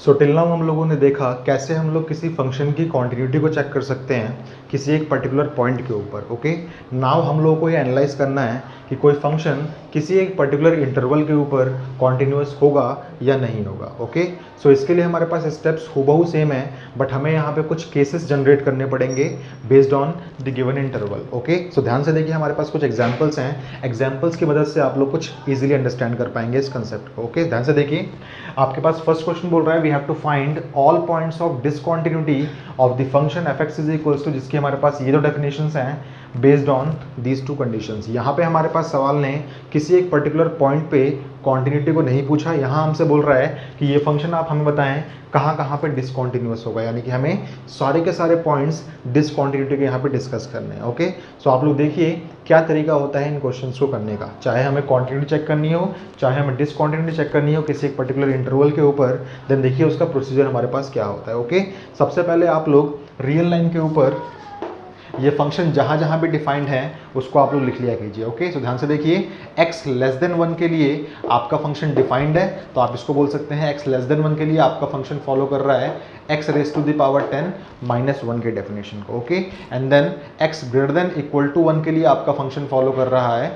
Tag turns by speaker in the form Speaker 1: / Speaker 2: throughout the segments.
Speaker 1: So till now हम लोगों ने देखा कैसे हम लोग किसी फंक्शन की कॉन्टिन्यूटी को चेक कर सकते हैं किसी एक पर्टिकुलर पॉइंट के ऊपर। ओके, नाउ हम लोगों को ये एनालाइज करना है कि कोई फंक्शन किसी एक पर्टिकुलर इंटरवल के ऊपर कॉन्टिन्यूअस होगा या नहीं होगा। ओके, सो इसके लिए हमारे पास स्टेप्स हूबहू सेम है, बट हमें यहाँ पे कुछ केसेस जनरेट करने पड़ेंगे based on the given interval. Okay, so ध्यान से देखिए, हमारे पास कुछ एग्जाम्पल्स हैं। एग्जाम्पल्स की मदद से आप लोग कुछ ईजिली अंडरस्टैंड कर पाएंगे इस कंसेप्ट को। ओके, ध्यान से देखिए, आपके पास फर्स्ट क्वेश्चन बोल रहा है we have to find all points of discontinuity of the function f(x) is equals to, जिसकी हमारे पास ये दो डेफिनेशंस हैं based on these two conditions. यहाँ पे हमारे पास सवाल ने किसी एक पर्टिकुलर पॉइंट पे कॉन्टिन्यूटी को नहीं पूछा, यहाँ हमसे बोल रहा है कि ये फंक्शन आप हमें बताएं कहाँ कहाँ पे डिसकंटिन्यूअस होगा, यानी कि हमें सारे के सारे पॉइंट्स डिसकंटिन्यूटी के यहाँ पे डिस्कस करने हैं। ओके, सो आप लोग देखिए क्या तरीका होता है इन क्वेश्चंस को करने का, चाहे हमें कॉन्टिन्यूटी चेक करनी हो, चाहे हमें डिसकंटिन्यूटी चेक करनी हो किसी एक पर्टिकुलर इंटरवल के ऊपर, देन देखिए उसका प्रोसीजर हमारे पास क्या होता है। ओके, सबसे पहले आप लोग रियल लाइन के ऊपर ये फंक्शन जहाँ जहाँ भी डिफाइंड है उसको आप लोग लिख लिया कीजिए। ओके, सो ध्यान से देखिए, x लेस देन 1 के लिए आपका फंक्शन डिफाइंड है, तो आप इसको बोल सकते हैं x लेस देन 1 के लिए आपका फंक्शन फॉलो कर रहा है x raise to the power 10 minus 1 के डेफिनेशन को। Okay, and then x greater than equal to 1 के लिए आपका फंक्शन फॉलो कर रहा है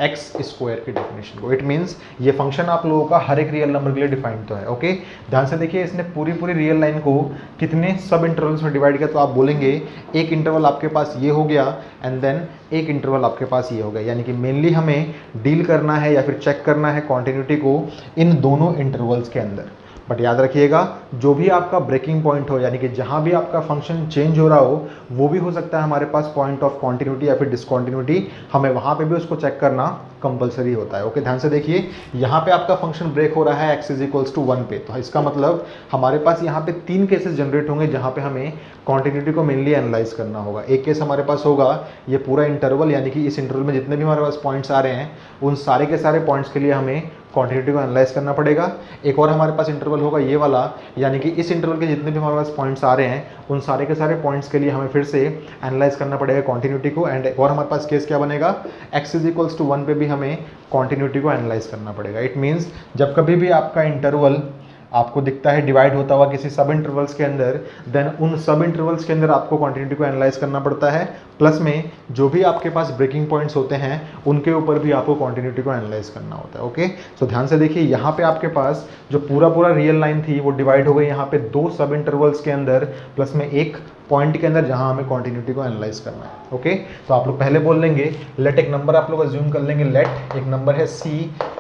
Speaker 1: एक्स स्क्वायर की डेफिनेशन को। इट मीन्स ये फंक्शन आप लोगों का हर एक रियल नंबर के लिए डिफाइंड तो है। ओके, ध्यान से देखिए, इसने पूरी पूरी रियल लाइन को कितने सब इंटरवल्स में डिवाइड किया, तो आप बोलेंगे एक इंटरवल आपके पास ये हो गया एंड देन एक इंटरवल आपके पास ये हो गया, यानी कि मेनली हमें डील करना है या फिर चेक करना है क्वांटिटी को इन दोनों इंटरवल्स के अंदर। बट याद रखिएगा, जो भी आपका ब्रेकिंग पॉइंट हो, यानी कि जहाँ भी आपका फंक्शन चेंज हो रहा हो, वो भी हो सकता है हमारे पास पॉइंट ऑफ कॉन्टिन्यूटी या फिर डिसकॉन्टिन्यूटी, हमें वहाँ पे भी उसको चेक करना कंपलसरी होता है। ओके, ध्यान से देखिए, यहाँ पे आपका फंक्शन ब्रेक हो रहा है x इज इक्वल्स टू 1 पे, तो इसका मतलब हमारे पास यहाँ पे 3 केसेस जनरेट होंगे जहाँ पे हमें कॉन्टिन्यूटी को मेनली एनालाइज करना होगा। एक केस हमारे पास होगा ये पूरा इंटरवल, यानी कि इस इंटरवल में जितने भी हमारे पास पॉइंट्स आ रहे हैं उन सारे के सारे पॉइंट्स के लिए हमें क्वांटिटी को एनालाइज करना पड़ेगा। एक और हमारे पास इंटरवल होगा ये वाला, यानी कि इस इंटरवल के जितने भी हमारे पास पॉइंट्स आ रहे हैं उन सारे के सारे पॉइंट्स के लिए हमें फिर से एनालाइज करना पड़ेगा क्वांटिटी को। एंड एक और हमारे पास केस क्या बनेगा, x इज इक्वल्स टू 1 पे भी हमें क्वांटिटी को एनालाइज करना पड़ेगा। इट मीन्स जब कभी भी आपका इंटरवल आपको दिखता है डिवाइड होता हुआ किसी सब इंटरवल्स के अंदर, देन उन सब इंटरवल्स के अंदर आपको क्वांटिटी को एनालाइज करना पड़ता है, प्लस में जो भी आपके पास ब्रेकिंग पॉइंट्स होते हैं उनके ऊपर भी आपको क्वांटिटी को एनालाइज करना होता है। ओके, सो ध्यान से देखिए, यहाँ पे आपके पास जो पूरा पूरा रियल लाइन थी वो डिवाइड हो गई यहाँ पे 2 सब इंटरवल्स के अंदर, प्लस में एक पॉइंट के अंदर जहाँ हमें क्वांटिटी को एनालाइज करना है। ओके, तो आप लोग पहले बोल लेंगे लेट, एक नंबर आप लोग अज्यूम कर लेंगे लेट, एक नंबर है c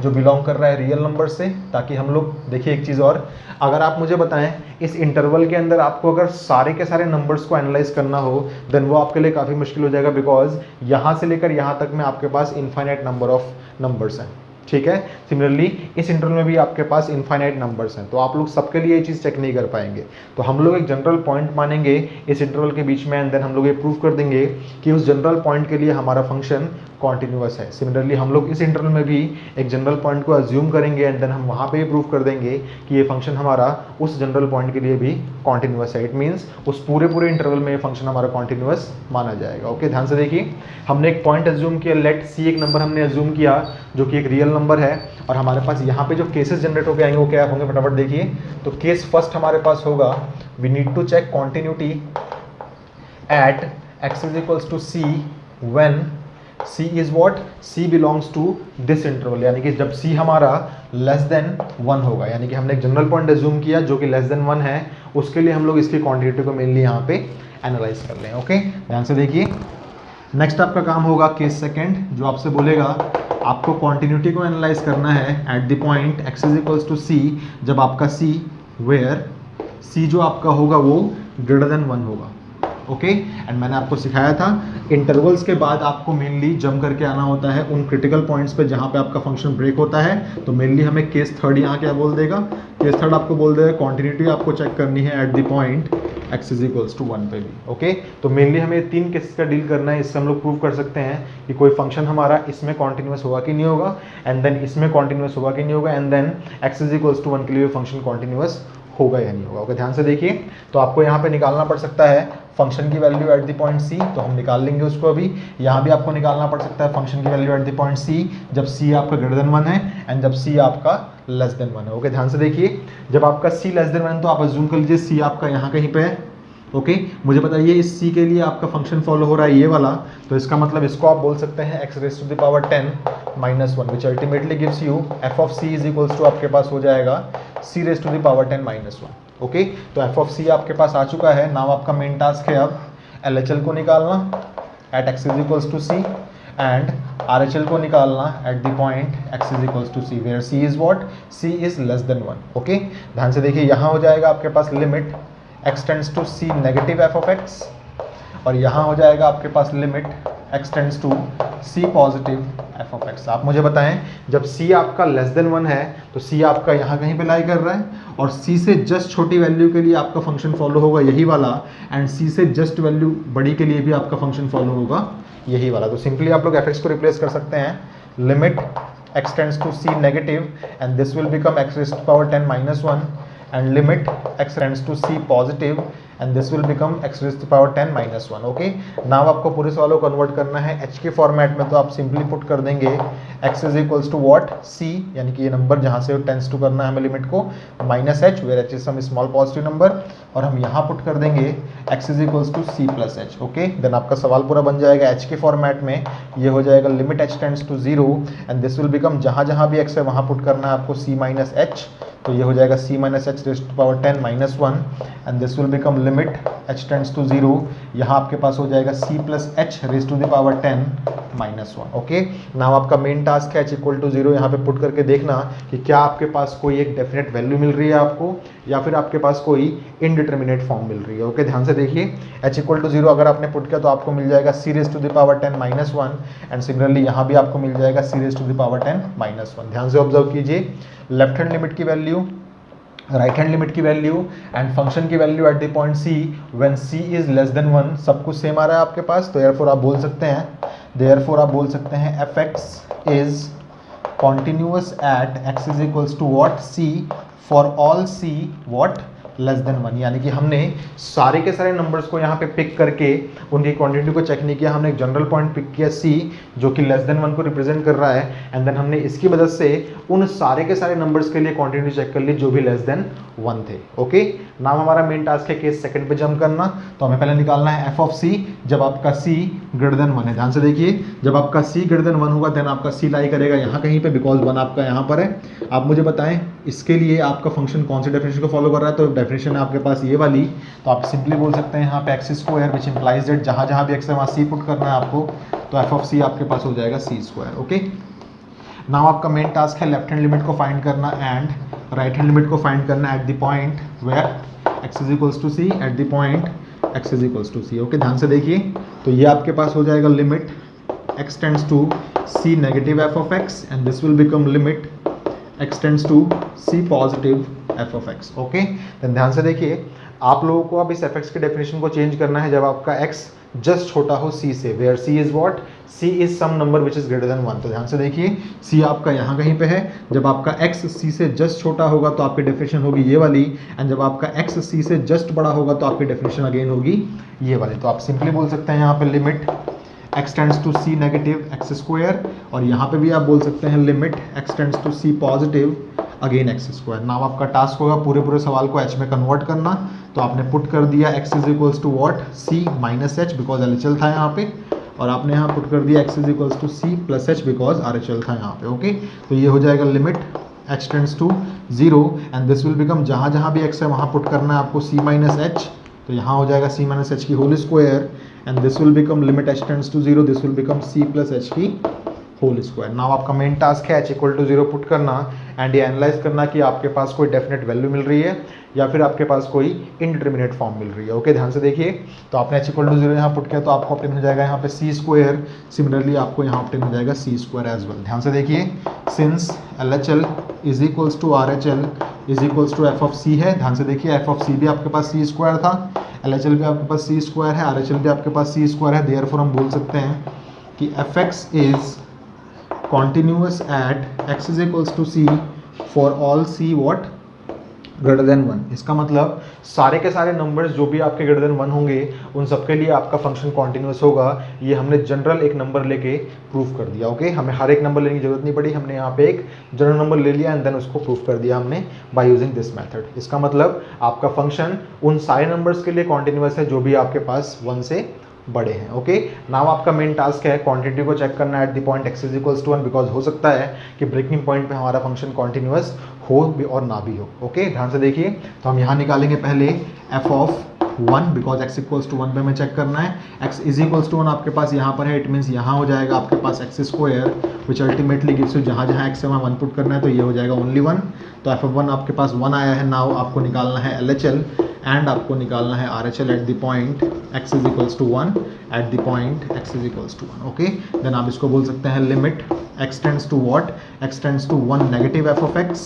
Speaker 1: जो बिलोंग कर रहा है रियल नंबर से, ताकि हम लोग देखिए एक चीज़ और, अगर आप मुझे बताएं इस इंटरवल के अंदर आपको अगर सारे के सारे नंबर्स को एनालाइज करना हो देन वो आपके लिए काफ़ी मुश्किल हो जाएगा, बिकॉज यहाँ से लेकर यहाँ तक में आपके पास इनफाइनाइट नंबर ऑफ नंबर्स हैं। ठीक है, सिमिलरली इस इंटरवल में भी आपके पास इनफाइनाइट नंबर्स हैं, तो आप लोग सबके लिए ये चीज़ चेक नहीं कर पाएंगे। तो हम लोग एक जनरल पॉइंट मानेंगे इस इंटरवल के बीच में एंड देन हम लोग ये प्रूव कर देंगे कि उस जनरल पॉइंट के लिए हमारा फंक्शन कॉन्टिन्यूअस है। सिमिलरली हम लोग इस इंटरवल में भी एक जनरल पॉइंट को अज्यूम करेंगे एंड देन हम वहाँ पे ये प्रूव कर देंगे कि ये फंक्शन हमारा उस जनरल पॉइंट के लिए भी कॉन्टिन्यूअस है। इट मीन्स उस पूरे पूरे इंटरवल में ये फंक्शन हमारा कॉन्टिन्यूअस माना जाएगा। ओके, ध्यान से देखिए, हमने एक पॉइंट अज्यूम किया लेट c, एक नंबर हमने अज्यूम किया जो कि एक रियल नंबर है, और हमारे पास यहाँ पे जो केसेस जनरेट होकर आएंगे वो क्या होंगे फटाफट देखिए। तो केस फर्स्ट हमारे पास होगा we need to check quantity at x is equals to c when c is what, c belongs to this interval, यानी कि जब c हमारा लेस देन 1 होगा, यानी कि हमने एक जनरल पॉइंट अज्यूम किया जो कि लेस देन 1 है, उसके लिए हम लोग इसकी क्वांटिटी को मेनली यहाँ पे एनालाइज कर लें। ओके, ध्यान से देखिए, नेक्स्ट आपका काम होगा केस सेकंड, जो आपसे बोलेगा आपको क्वांटिटी को एनालाइज करना है at the point x is equals to c, जब आपका c वेयर c जो आपका होगा वो ग्रेटर देन 1 होगा। ओके, एंड मैंने आपको सिखाया था इंटरवल्स के बाद आपको मेनली जंप करके आना होता है उन क्रिटिकल पॉइंट्स पे जहाँ पे आपका फंक्शन ब्रेक होता है, तो मेनली हमें केस थर्ड यहाँ क्या बोल देगा, केस थर्ड आपको बोल देगा क्वांटिटी आपको चेक करनी है at the point x is equals to 1 पे भी। ओके, तो मेनली हमें 3 केसेस का डील करना है, इससे हम लोग प्रूव कर सकते हैं कि कोई फंक्शन हमारा इसमें कॉन्टिन्यूअस होगा कि नहीं होगा, एंड देन इसमें कॉन्टिन्यूअस होगा कि नहीं होगा, and then x is equals to 1 के लिए फंक्शन कॉन्टिन्यूअस होगा या नहीं होगा। ओके, ध्यान से देखिए, तो आपको यहाँ पे निकालना पड़ सकता है फंक्शन की value at the point c, तो हम निकाल लेंगे उसको अभी। यहाँ भी आपको निकालना पड़ सकता है फंक्शन की value at the point c जब c आपका ग्रेटर देन 1 है, एंड जब c आपका लेस देन 1 है। ओके, ध्यान से देखिए, जब आपका c लेस देन 1 है तो आप अज्यूम कर लीजिए c आपका यहाँ कहीं पे है। ओके, मुझे बताइए इस c के लिए आपका फंक्शन फॉलो हो रहा है ये वाला, तो इसका मतलब इसको आप बोल सकते हैं x raise to the power 10 minus 1 which ultimately gives you f of c is equals to आपके पास हो जाएगा c raise to the power 10 minus 1। Okay, तो f ऑफ c आपके पास आ चुका है। नाउ आपका मेन टास्क है अब LHL को निकालना at x is equals to c and RHL को निकालना at the point x is equals to c where c is what, c is less than 1। Okay, ध्यान से देखिए, यहाँ हो जाएगा आपके पास limit x tends to c negative f of x, और यहाँ हो जाएगा आपके पास limit x tends to c positive f of x। आप मुझे बताएं, जब c आपका लेस देन 1 है तो c आपका यहाँ कहीं पे लाई कर रहा है, और c से जस्ट छोटी वैल्यू के लिए आपका फंक्शन फॉलो होगा यही वाला, एंड c से जस्ट वैल्यू बड़ी के लिए भी आपका फंक्शन फॉलो होगा यही वाला। तो सिंपली आप लोग fx को रिप्लेस कर सकते हैं limit x tends to c negative and this will become x raise to power 10 minus 1 and limit x tends to c positive and this will become x raised to power 10 minus 1। Okay, now आपको पूरे सवालों को convert करना है h के format में, तो आप सिंपली पुट कर देंगे x is equals to what, c, यानी कि ये नंबर जहाँ से टेंस टू करना है हमें लिमिट को, minus h where h is some small positive number, और हम यहाँ पुट कर देंगे x is equals to c plus h। Okay, then आपका सवाल पूरा बन जाएगा h के फॉर्मेट में। ये हो जाएगा limit h tends to 0 and this will become, जहाँ जहाँ भी x है वहाँ पुट करना है आपको c माइनस h, तो ये हो जाएगा c minus h raise to power 10 minus 1 and this will become limit h tends to 0, यहाँ आपके पास हो जाएगा c plus h raise to the power 10 minus 1। Okay, now आपका मेन टास्क है h इक्वल टू 0 यहाँ पे पुट करके देखना कि क्या आपके पास कोई एक डेफिनेट वैल्यू मिल रही है आपको, या फिर आपके पास कोई इनडिटर्मिनेट फॉर्म मिल रही है। ओके, ध्यान से देखिए, h इक्वल टू 0 अगर आपने पुट किया तो आपको मिल जाएगा c raise to the power 10 minus 1 and similarly यहाँ भी आपको मिल जाएगा c raise to the power 10 minus 1। ध्यान से ऑब्जर्व कीजिए, लेफ्ट हैंड लिमिट की वैल्यू, राइट हैंड लिमिट की वैल्यू एंड फंक्शन की value at the point c when c is less than 1 सब कुछ सेम आ रहा है आपके पास, तो देयरफॉर आप बोल सकते हैं fx is continuous at x is equals to what, c for all c what less than 1, यानी कि हमने सारे के सारे नंबर्स को यहाँ पे पिक करके उनकी क्वांटिटी को चेक नहीं किया, हमने एक जनरल पॉइंट पिक किया c जो कि लेस देन 1 को रिप्रेजेंट कर रहा है, एंड देन हमने इसकी मदद से उन सारे के सारे नंबर्स के लिए क्वांटिटी चेक कर ली जो भी लेस देन 1 थे। ओके, नाउ हमारा मेन टास्क है केस सेकंड पे जंप करना, तो हमें पहले निकालना है f ऑफ c जब आपका c ग्रेटर देन 1 है। ध्यान से देखिए, जब आपका c ग्रेटर देन 1 होगा देन आपका c लाई करेगा यहाँ कहीं पे, बिकॉज 1 आपका यहाँ पर है। आप मुझे बताएं इसके लिए आपका फंक्शन कौन सी डेफिनेशन को फॉलो कर रहा है, तो डेफिनेशन है आपके पास ये वाली, तो आप सिंपली बोल सकते हैं यहाँ पे x square which implies that जहाँ जहाँ भी एक्स है वहाँ c पुट करना है आपको, तो f ऑफ c आपके पास हो जाएगा c स्क्वायर। ओके, नाउ आपका मेन टास्क है लेफ्ट हैंड लिमिट को फाइंड करना एंड राइट हैंड लिमिट को फाइंड करना at the point where x is equals to c, at the point x is equals to c। Okay, ध्यान से देखिए, तो ये आपके पास हो जाएगा limit x tends to c negative f of x and this will become limit x tends to c positive f of x। Okay, then ध्यान से देखिए, आप लोगों को अब इस fx के डेफिनेशन को चेंज करना है जब आपका x जस्ट छोटा हो c से, where c is what, c is some number which is greater than 1। तो ध्यान से देखिए, c आपका यहाँ कहीं पे है, जब आपका x c से जस्ट छोटा होगा तो आपकी डेफिनेशन होगी ये वाली, एंड जब आपका x c से जस्ट बड़ा होगा तो आपकी डेफिनेशन अगेन होगी ये वाली। तो आप सिंपली बोल सकते हैं यहाँ पे limit x tends to c negative x square, और यहाँ पे भी आप बोल सकते हैं limit x tends to c positive again x square. Now आपका टास्क होगा पूरे सवाल को h में कन्वर्ट करना, तो आपने पुट कर दिया x is equals to what, c minus h because LHL था यहाँ पे, और आपने यहाँ पुट कर दिया x is equals to c plus h because RHL था यहाँ पे। ओके, तो ये हो जाएगा limit h tends to 0 and this will become, जहाँ जहाँ भी x है वहाँ पुट करना है आपको c माइनस h, तो यहाँ हो जाएगा c माइनस h की whole square and this will become limit h tends to 0, this will become c plus h की होल स्क्वायर। नाउ आपका मेन टास्क है h इक्वल टू 0 पुट करना and ये एनालाइज करना कि आपके पास कोई डेफिनेट वैल्यू मिल रही है या फिर आपके पास कोई इनडिटर्मिनेट फॉर्म मिल रही है। ओके, ध्यान से देखिए, तो आपने h इक्वल टू 0 यहाँ पुट किया तो आपको ऑप्टेन हो जाएगा यहाँ पे c स्क्वायर, सिमिलरली आपको यहाँ ऑप्टेन हो जाएगा c स्क्वायर एज वेल। ध्यान से देखिए, since LHL is equals to RHL is equals to f of c है, ध्यान से देखिए f ऑफ c भी आपके पास c स्क्वायर था, LHL भी आपके पास c स्क्वायर है, RHL भी आपके पास c स्क्वायर है, देयरफॉर हम बोल सकते हैं कि fx is continuous at x is equals to c for all c what greater than 1। इसका मतलब सारे के सारे नंबर्स जो भी आपके ग्रेटर देन 1 होंगे उन सबके लिए आपका फंक्शन कॉन्टिन्यूस होगा। ये हमने जनरल एक नंबर लेके प्रूफ कर दिया। ओके, हमें हर एक नंबर लेने की जरूरत नहीं पड़ी, हमने यहाँ पे एक जनरल नंबर ले लिया एंड देन उसको प्रूफ कर दिया हमने बाय यूजिंग दिस मेथड। इसका मतलब आपका फंक्शन उन सारे नंबर्स के लिए कॉन्टिन्यूस है जो भी आपके पास 1 से बड़े हैं। ओके, नाउ आपका मेन टास्क है क्वांटिटी को चेक करना at the point x is equals to 1, because हो सकता है कि ब्रेकिंग पॉइंट पे हमारा फंक्शन कॉन्टिन्यूस हो भी और ना भी हो। ओके, ध्यान से देखिए, तो हम यहाँ निकालेंगे पहले f of 1, because x equals to 1 पे हमें चेक करना है। x इज इक्वल्स टू 1 आपके पास यहाँ पर है, इट मीन्स यहाँ हो जाएगा आपके पास x square which ultimately gives you जहाँ जहाँ x है वहाँ 1 पुट करना है, तो ये हो जाएगा ओनली 1। तो f ऑफ 1 आपके पास 1 आया है। नाउ आपको निकालना है LHL एंड आपको निकालना है RHL at the point x is equals to 1 at the point x is equals to 1। Okay, then आप इसको बोल सकते हैं limit x tends to what, x tends to 1 negative f of x,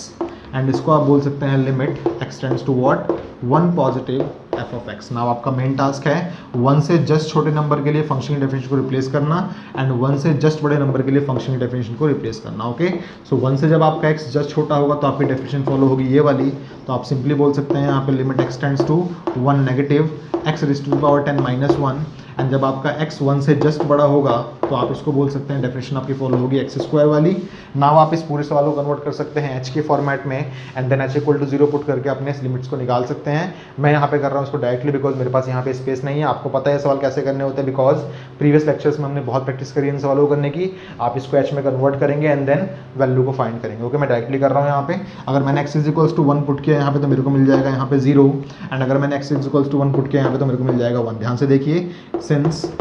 Speaker 1: and इसको आप बोल सकते हैं limit x tends to what 1 positive f of x। Now आपका मेन टास्क है 1 से जस्ट छोटे नंबर के लिए फंक्शन की डेफिनेशन को रिप्लेस करना एंड 1 से जस्ट बड़े नंबर के लिए फंक्शन की डेफिनेशन को रिप्लेस करना। ओके, सो 1 से जब आपका x जस्ट छोटा होगा तो आपकी डेफिनेशन फॉलो होगी ये वाली। तो आप सिंपली बोल सकते हैं यहाँ पे limit x tends to 1 negative x raise to the power 10 minus 1, and जब आपका x 1 से जस्ट बड़ा होगा तो आप इसको बोल सकते हैं डेफिनेशन आपकी फॉलो होगी x स्क्वायर वाली। नाउ आप इस पूरे सवाल को कन्वर्ट कर सकते हैं h के फॉर्मेट में and then h equal to 0 put करके अपने लिमिट्स को निकाल सकते हैं। मैं यहाँ पे कर रहा हूँ इसको डायरेक्टली बिकॉज मेरे पास यहाँ पे स्पेस नहीं है। आपको पता है सवाल कैसे करने होते हैं, बिकॉज प्रीवियस लेक्चर्स में हमने बहुत प्रैक्टिस करी इन सवालों को करने की। आप इसको h में कन्वर्ट करेंगे एंड देन वैल्यू को फाइंड करेंगे। ओके, मैं डायरेक्टली कर रहा हूँ यहाँ पे। अगर मैंने x is equals to 1 put किया यहाँ पे तो मेरे को मिल जाएगा यहाँ पे 0, एंड अगर मैंने x is equals to 1 put किया यहाँ पे तो मेरे को मिल जाएगा 1। ध्यान से देखिए, since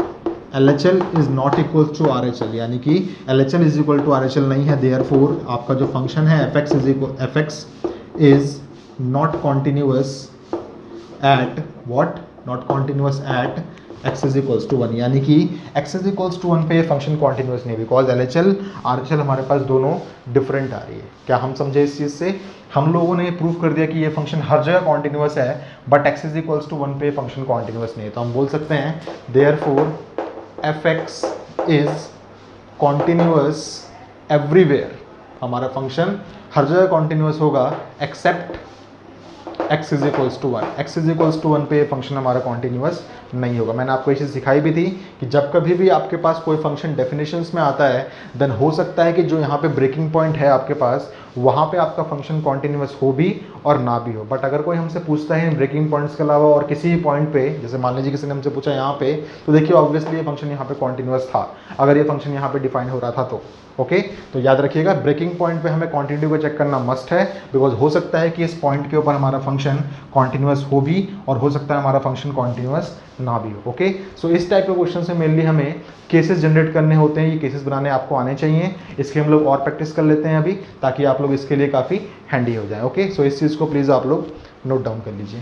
Speaker 1: LHL is not equal to RHL, यानी कि LHL is equal to RHL नहीं है, देयरफॉर आपका जो फंक्शन है fx is not continuous at what, not continuous at x is equals to 1, यानी कि x इज इक्वल्स टू 1 पे ये फंक्शन कॉन्टिन्यूअस नहीं, बिकॉज LHL RHL हमारे पास दोनों डिफरेंट आ रही है। क्या हम समझे इस चीज़ से? हम लोगों ने प्रूव कर दिया कि ये फंक्शन हर जगह कॉन्टिन्यूअस है, but x is equals to 1 पे फंक्शन कॉन्टिन्यूअस नहीं है। तो हम बोल सकते हैं therefore fx is continuous everywhere. हमारा फंक्शन हर जगह कॉन्टिन्यूअस होगा except x is equals to 1। x is equals to 1 पे फंक्शन हमारा कॉन्टिन्यूअस नहीं होगा। मैंने आपको ये चीज़ सिखाई भी थी कि जब कभी भी आपके पास कोई फंक्शन डेफिनेशंस में आता है देन हो सकता है कि जो यहाँ पे ब्रेकिंग पॉइंट है आपके पास वहाँ पे आपका फंक्शन कॉन्टिन्यूअस हो भी और ना भी हो। बट अगर कोई हमसे पूछता है इन ब्रेकिंग पॉइंट्स के अलावा और किसी भी पॉइंट पे, जैसे मान लीजिए किसी ने हमसे पूछा यहाँ पे, तो देखिए ऑब्वियसली ये फंक्शन यहाँ पे कॉन्टिन्यूअस था अगर ये फंक्शन यहाँ पे डिफाइन हो रहा था तो। ओके, तो याद रखिएगा ब्रेकिंग पॉइंट पे हमें क्वांटिटी को चेक करना मस्ट है, बिकॉज हो सकता है कि इस पॉइंट के ऊपर हमारा फंक्शन कॉन्टिन्यूअस हो भी और हो सकता है हमारा फंक्शन कॉन्टिन्यूअस ना भी हो। ओके, सो इस टाइप के क्वेश्चन से मेनली हमें केसेस जनरेट करने होते हैं। ये केसेस बनाने आपको आने चाहिए, इसके हम लोग और प्रैक्टिस कर लेते हैं अभी, ताकि आप लोग इसके लिए काफ़ी हैंडी हो जाए। ओके, सो इस चीज़ को प्लीज़ आप लोग नोट डाउन कर लीजिए।